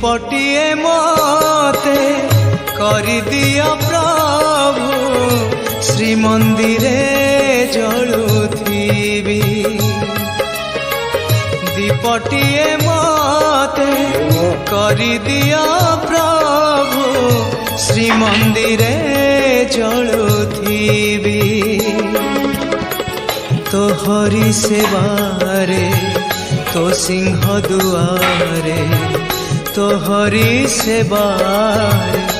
दीपटिए मते करि दिया प्रभु श्री मंदिरे जलुथिबी दीपटिए मते करि दिया प्रभु श्री मंदिरे जलुथिबी तो हरि सेवारे तो सिंह दुआरे तो हरि सेवारे